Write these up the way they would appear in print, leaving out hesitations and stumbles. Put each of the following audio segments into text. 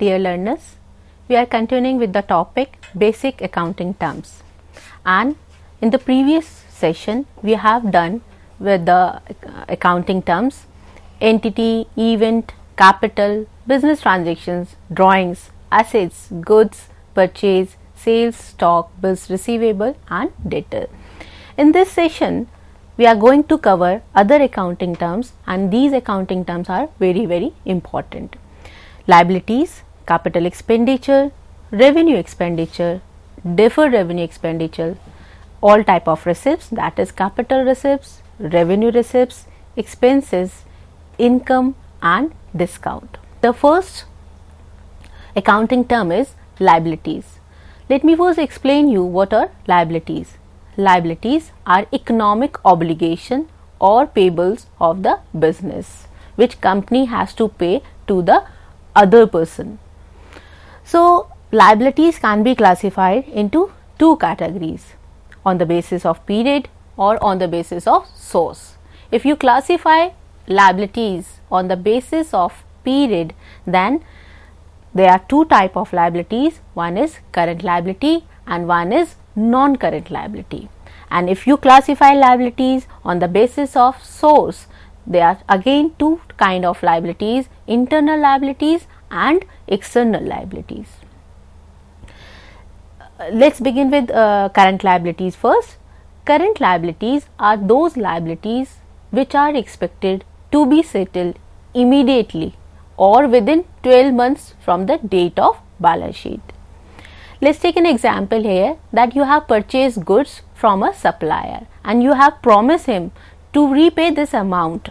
Dear learners, we are continuing with the topic basic accounting terms, and in the previous session we have done with the accounting terms entity, event, capital, business transactions, drawings, assets, goods, purchase, sales, stock, bills receivable and debtor. In this session we are going to cover other accounting terms, and these accounting terms are very important. Liabilities, capital expenditure, revenue expenditure, deferred revenue expenditure, all type of receipts, that is capital receipts, revenue receipts, expenses, income and discount. The first accounting term is liabilities. Let me first explain you what are liabilities. Liabilities are economic obligation or payables of the business which company has to pay to the other person. So liabilities can be classified into two categories, on the basis of period or on the basis of source. If you classify liabilities on the basis of period, then there are two type of liabilities, one is current liability and one is non-current liability. And if you classify liabilities on the basis of source, there are again two kind of liabilities, internal liabilities and external liabilities. Let's begin with current liabilities first. Current liabilities are those liabilities which are expected to be settled immediately or within 12 months from the date of balance sheet. Let's take an example here that you have purchased goods from a supplier and you have promised him to repay this amount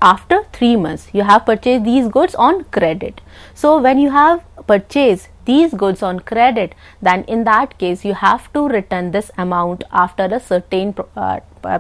after 3 months. You have purchased these goods on credit. So when you have purchased these goods on credit, then in that case you have to return this amount after a certain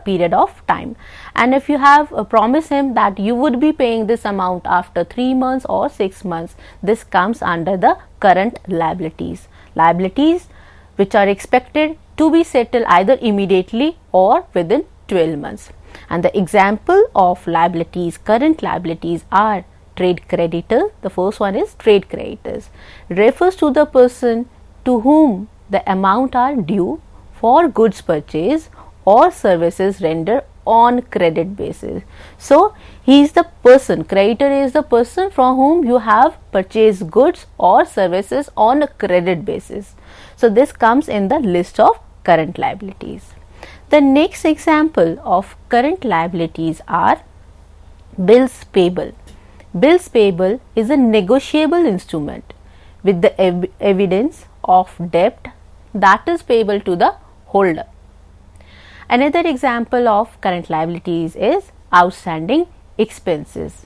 period of time. And if you have promised him that you would be paying this amount after 3 months or 6 months, this comes under the current liabilities. Liabilities which are expected to be settled either immediately or within 12 months. And the example of liabilities, current liabilities, are trade creditor. The first one is trade creditors, refers to the person to whom the amount are due for goods purchase or services rendered on credit basis. So he is the person, creditor is the person from whom you have purchased goods or services on a credit basis. So this comes in the list of current liabilities. The next example of current liabilities are bills payable. Bills payable is a negotiable instrument with the evidence of debt that is payable to the holder. Another example of current liabilities is outstanding expenses.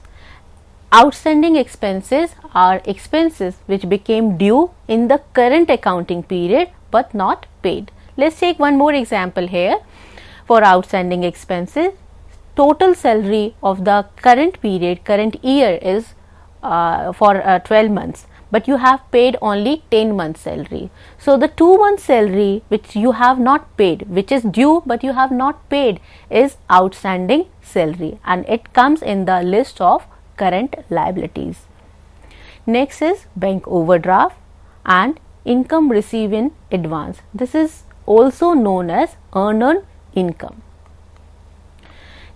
Outstanding expenses are expenses which became due in the current accounting period but not paid. Let's take one more example here. For outstanding expenses, total salary of the current period, current year is for 12 months, but you have paid only 10 months salary. So the 2 months salary which you have not paid, which is due but you have not paid, is outstanding salary and it comes in the list of current liabilities. Next is bank overdraft and income received in advance. This is also known as earned income.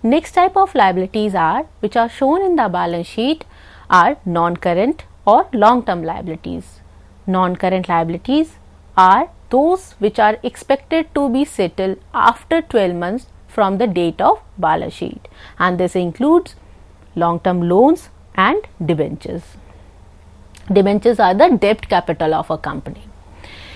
Next type of liabilities are, which are shown in the balance sheet, are non-current or long-term liabilities. Non-current liabilities are those which are expected to be settled after 12 months from the date of balance sheet, and this includes long-term loans and debentures. Debentures are the debt capital of a company.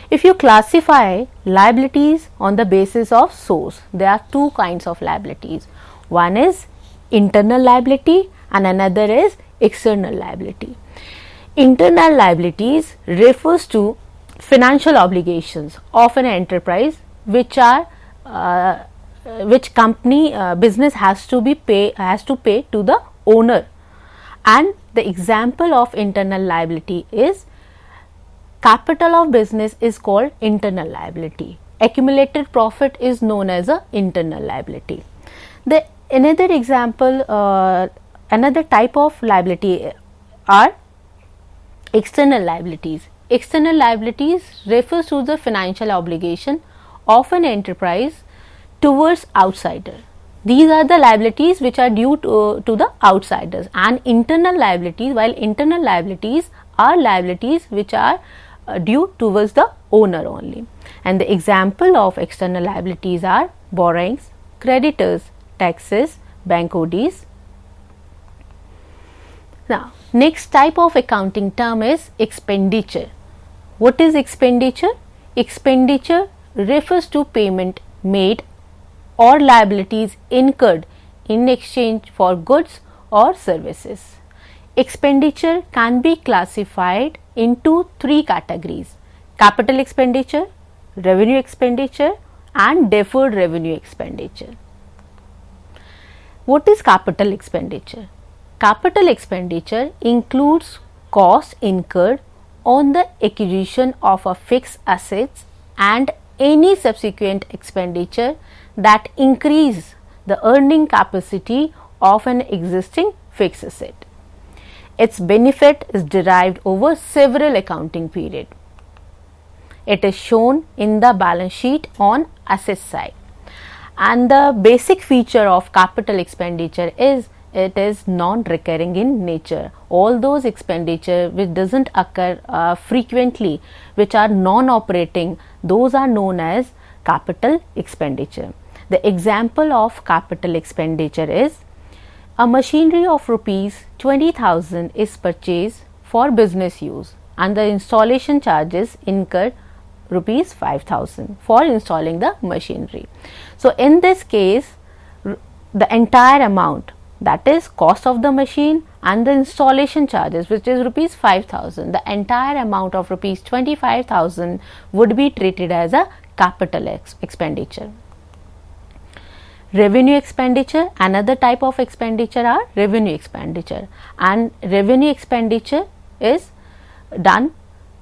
If you classify liabilities on the basis of source, there are two kinds of liabilities. One is internal liability and another is external liability. Internal liabilities refers to financial obligations of an enterprise which are which company business has to pay to the owner. And the example of internal liability is capital of business is called internal liability. Accumulated profit is known as a internal liability. The another example, another type of liability are External liabilities. External liabilities refers to the financial obligation of an enterprise towards outsider. These are the liabilities which are due to the outsiders, and internal liabilities, while internal liabilities are liabilities which are due towards the owner only. And the example of external liabilities are borrowings, creditors, taxes, bank ODs. Now, next type of accounting term is expenditure. What is expenditure? Expenditure refers to payment made or liabilities incurred in exchange for goods or services. Expenditure can be classified into three categories: capital expenditure, revenue expenditure, and deferred revenue expenditure. What is capital expenditure? Capital expenditure includes costs incurred on the acquisition of a fixed assets and any subsequent expenditure that increase the earning capacity of an existing fixed asset. Its benefit is derived over several accounting periods. It is shown in the balance sheet on asset side. And the basic feature of capital expenditure is it is non-recurring in nature. All those expenditure which doesn't occur frequently, which are non-operating, those are known as capital expenditure. The example of capital expenditure is a machinery of rupees 20,000 is purchased for business use and the installation charges incurred rupees 5,000 for installing the machinery. So, in this case, the entire amount, that is cost of the machine and the installation charges, which is rupees 5,000, the entire amount of rupees 25,000 would be treated as a capital expenditure. Revenue expenditure, another type of expenditure are revenue expenditure, and revenue expenditure is done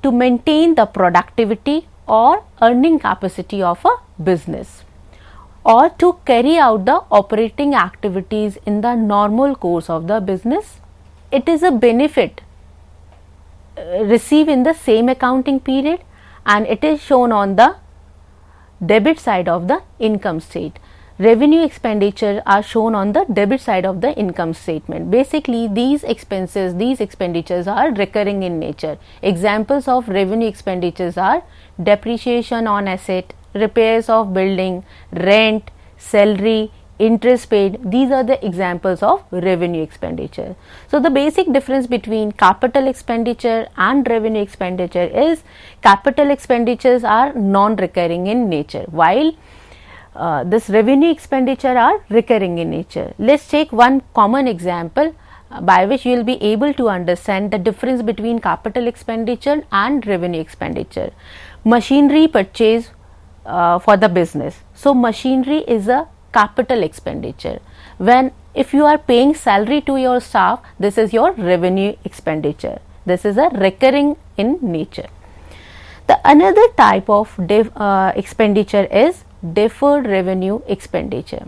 to maintain the productivity or earning capacity of a business or to carry out the operating activities in the normal course of the business. It is a benefit received in the same accounting period and it is shown on the debit side of the income statement. Revenue expenditure are shown on the debit side of the income statement. Basically, these expenditures are recurring in nature. Examples of revenue expenditures are depreciation on asset, repairs of building, rent, salary, interest paid. These are the examples of revenue expenditure. So, the basic difference between capital expenditure and revenue expenditure is capital expenditures are non-recurring in nature, while this revenue expenditure are recurring in nature. Let's take one common example by which you will be able to understand the difference between capital expenditure and revenue expenditure. Machinery purchase for the business. So, machinery is a capital expenditure. If you are paying salary to your staff, this is your revenue expenditure. This is a recurring in nature. The another type of expenditure is deferred revenue expenditure.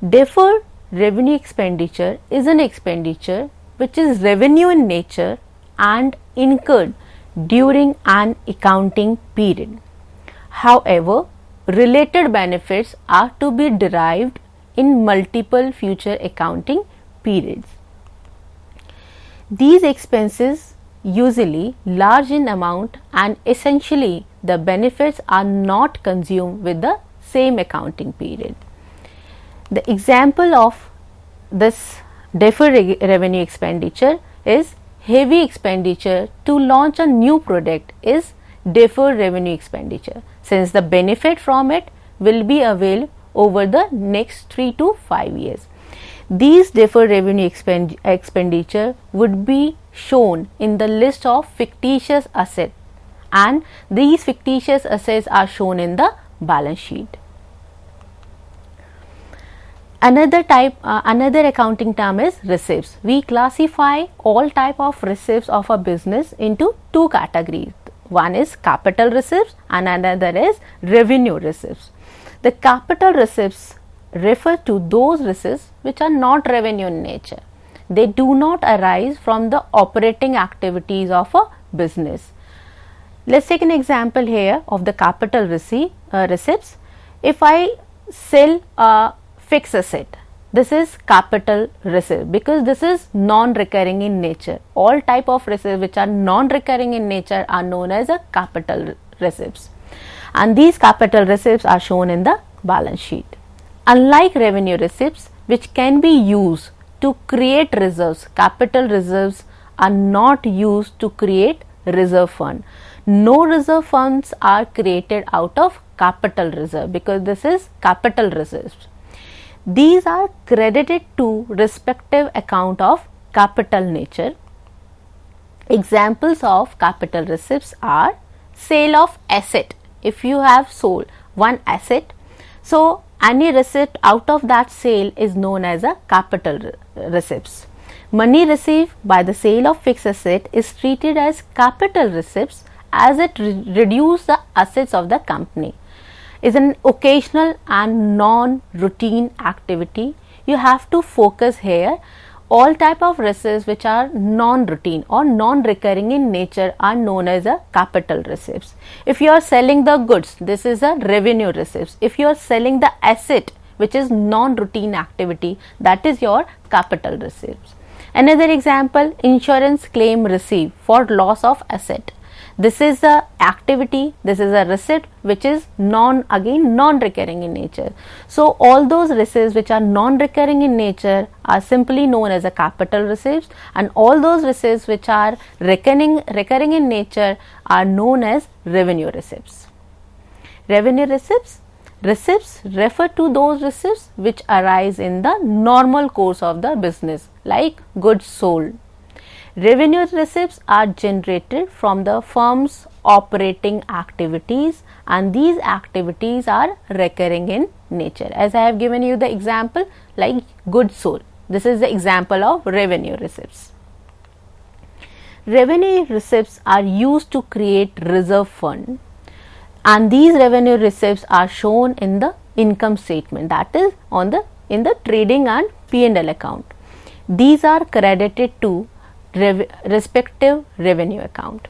Deferred revenue expenditure is an expenditure which is revenue in nature and incurred during an accounting period. However, related benefits are to be derived in multiple future accounting periods. These expenses usually large in amount and essentially the benefits are not consumed with the same accounting period. The example of this deferred revenue expenditure is heavy expenditure to launch a new product is deferred revenue expenditure, since the benefit from it will be available over the next 3 to 5 years. These deferred revenue expenditure would be shown in the list of fictitious assets, and these fictitious assets are shown in the balance sheet. Another accounting term is receipts. We classify all type of receipts of a business into two categories. One is capital receipts and another is revenue receipts. The capital receipts refer to those receipts which are not revenue in nature. They do not arise from the operating activities of a business. Let's take an example here of the capital receipts. If I sell a fixed asset, this is capital receipt because this is non-recurring in nature. All type of receipts which are non-recurring in nature are known as a capital receipts, and these capital receipts are shown in the balance sheet. Unlike revenue receipts, which can be used to create reserves, capital reserves are not used to create reserve fund. No reserve funds are created out of capital reserve because this is capital reserves. These are credited to respective account of capital nature. Examples of capital receipts are sale of asset. If you have sold one asset, so any receipt out of that sale is known as a capital receipts. Money received by the sale of fixed asset is treated as capital receipts as it reduces the assets of the company. Is an occasional and non-routine activity. You have to focus here. All type of receipts which are non-routine or non-recurring in nature are known as a capital receipts. If you are selling the goods, this is a revenue receipts. If you are selling the asset, which is non-routine activity, that is your capital receipts. Another example, insurance claim received for loss of asset. This is a activity, this is a receipt which is non-recurring in nature. So all those receipts which are non-recurring in nature are simply known as a capital receipts, and all those receipts which are recurring in nature are known as revenue receipts. Revenue receipts refer to those receipts which arise in the normal course of the business, like goods sold. Revenue receipts are generated from the firm's operating activities, and these activities are recurring in nature. As I have given you the example, like goods sold. This is the example of revenue receipts. Revenue receipts are used to create reserve fund, and these revenue receipts are shown in the income statement, that is in the trading and P&L account. These are credited to respective revenue account.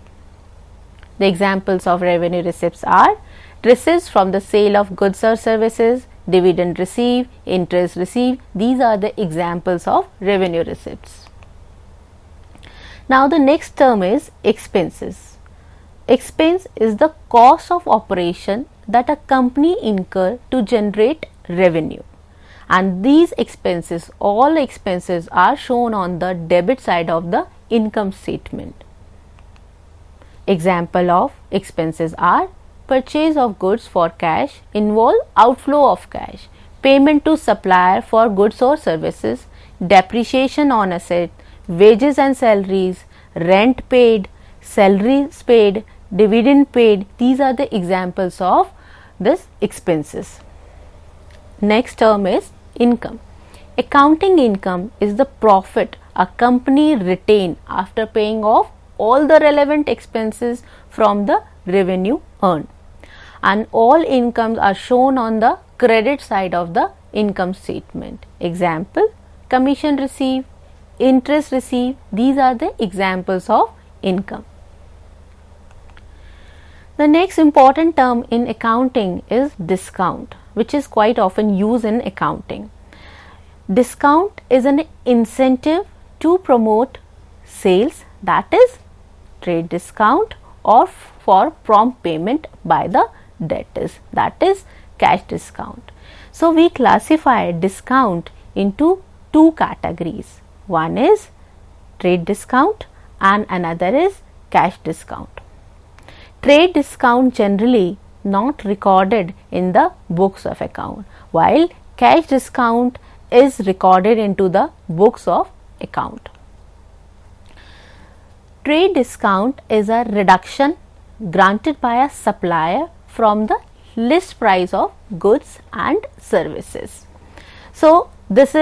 The examples of revenue receipts are receipts from the sale of goods or services, dividend received, interest received. These are the examples of revenue receipts. Now the next term is expenses. Expense is the cost of operation that a company incur to generate revenue. And these expenses, all expenses are shown on the debit side of the income statement. Example of expenses are purchase of goods for cash involve outflow of cash, payment to supplier for goods or services, depreciation on asset, wages and salaries, rent paid, salaries paid, dividend paid. These are the examples of this expenses. Next term is income. Accounting income is the profit a company retain after paying off all the relevant expenses from the revenue earned, and all incomes are shown on the credit side of the income statement. Example, commission received, interest received. These are the examples of income. The next important term in accounting is discount, which is quite often used in accounting. Discount is an incentive to promote sales, that is trade discount, or for prompt payment by the debtors, that is cash discount. So we classify discount into two categories. One is trade discount and another is cash discount. Trade discount generally not recorded in the books of account, while cash discount is recorded into the books of account. Trade discount is a reduction granted by a supplier from the list price of goods and services. So this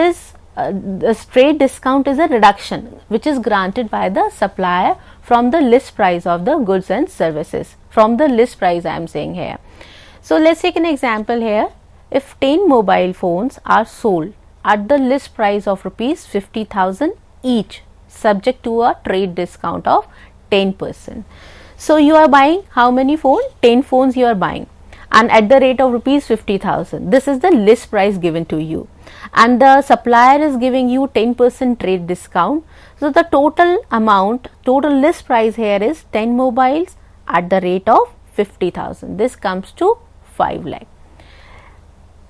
trade discount is a reduction which is granted by the supplier from the list price of the goods and services. From the list price I am saying here. So let's take an example here. If 10 mobile phones are sold at the list price of rupees 50,000 each, subject to a trade discount of 10%. So you are buying how many phones? 10 phones you are buying, and at the rate of rupees 50,000. This is the list price given to you, and the supplier is giving you 10% trade discount. So the total amount, total list price here is 10 mobiles at the rate of 50,000. This comes to 5 lakh.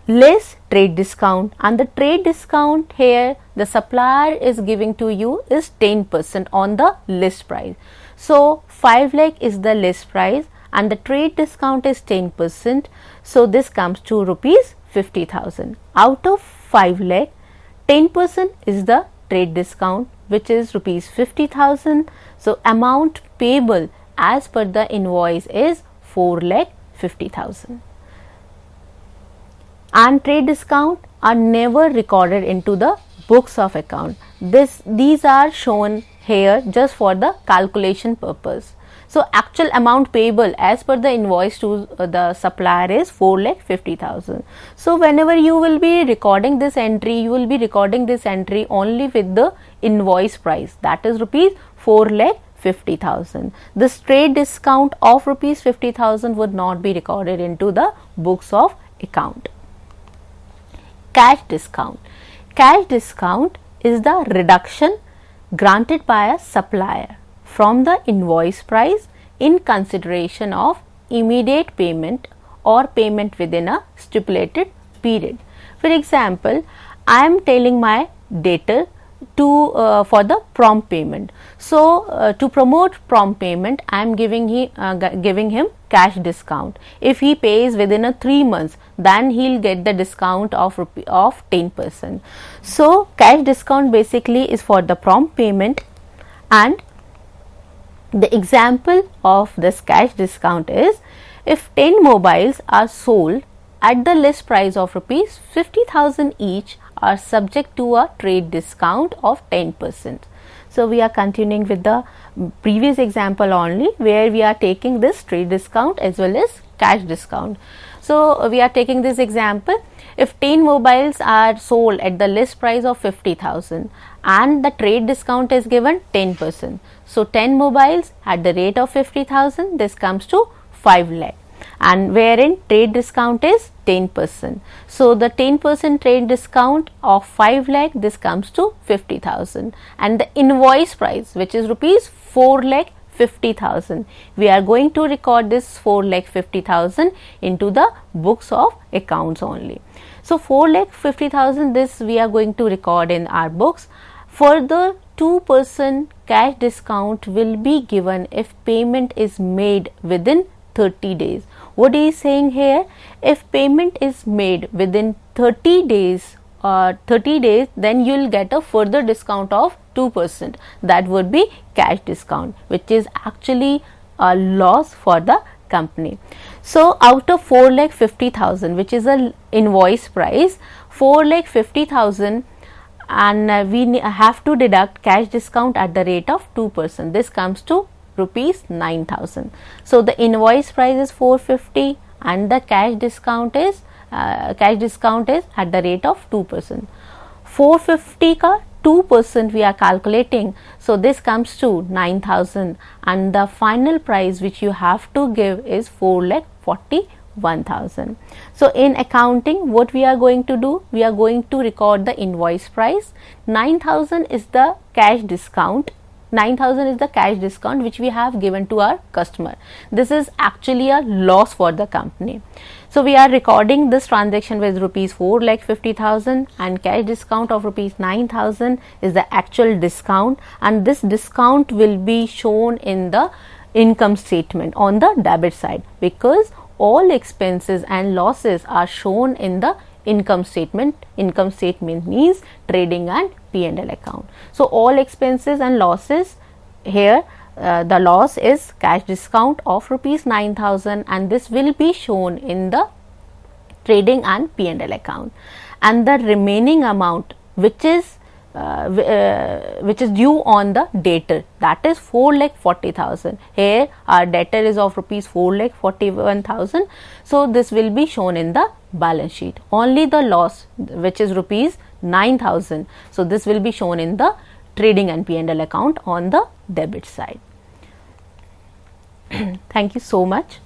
Less trade discount, and the trade discount here the supplier is giving to you is 10% on the list price. So 5 lakh is the list price and the trade discount is 10%. So this comes to rupees 50,000. Out of 5 lakh, 10% is the trade discount, which is rupees 50,000. So amount payable as per the invoice is 4,50,000. And trade discount are never recorded into the books of account. These are shown here just for the calculation purpose. So actual amount payable as per the invoice to the supplier is 4,50,000. So whenever you will be recording this entry, you will be recording this entry only with the invoice price, that is rupees 4,50,000. This trade discount of rupees 50,000 would not be recorded into the books of account. Cash discount. Cash discount is the reduction granted by a supplier from the invoice price in consideration of immediate payment or payment within a stipulated period. For example, I am telling my debtor to for the prompt payment. So to promote prompt payment, I am giving him cash discount. If he pays within a 3 months, then he'll get the discount of 10%. So cash discount basically is for the prompt payment, and the example of this cash discount is if 10 mobiles are sold at the list price of rupees 50,000 each are subject to a trade discount of 10%. So we are continuing with the previous example only, where we are taking this trade discount as well as cash discount. So we are taking this example. If 10 mobiles are sold at the list price of 50,000 and the trade discount is given 10%. So 10 mobiles at the rate of 50,000, this comes to 5 lakh, and wherein trade discount is 10%. So the 10% trade discount of 5 lakh, this comes to 50,000, and the invoice price, which is rupees 4,50,000, we are going to record this 4,50,000 into the books of accounts only. So 4,50,000, this we are going to record in our books. Further, 2% cash discount will be given if payment is made within 30 days. What he is saying here, if payment is made within 30 days, then you will get a further discount of 2%. That would be cash discount, which is actually a loss for the company. So out of 4,50,000, which is a invoice price, 4,50,000, and we have to deduct cash discount at the rate of 2%. This comes to rupees 9,000. So the invoice price is 450 and the cash discount is at the rate of 2%. 450 ka 2% we are calculating, so this comes to 9,000, and the final price which you have to give is 4,41,000. So in accounting, what we are going to do, we are going to record the invoice price. 9,000 is the cash discount. 9,000 is the cash discount which we have given to our customer. This is actually a loss for the company. So we are recording this transaction with rupees 4,50,000, and cash discount of rupees 9,000 is the actual discount, and this discount will be shown in the income statement on the debit side, because all expenses and losses are shown in the income statement. Income statement means trading and P&L account. So all expenses and losses here, the loss is cash discount of rupees 9,000, and this will be shown in the trading and P&L account, and the remaining amount which is due on the debtor, that is 4,40,000. Here our debtor is of rupees 4,41,000. So this will be shown in the balance sheet. Only the loss, which is rupees 9,000. So this will be shown in the trading and P&L account on the debit side. Thank you so much.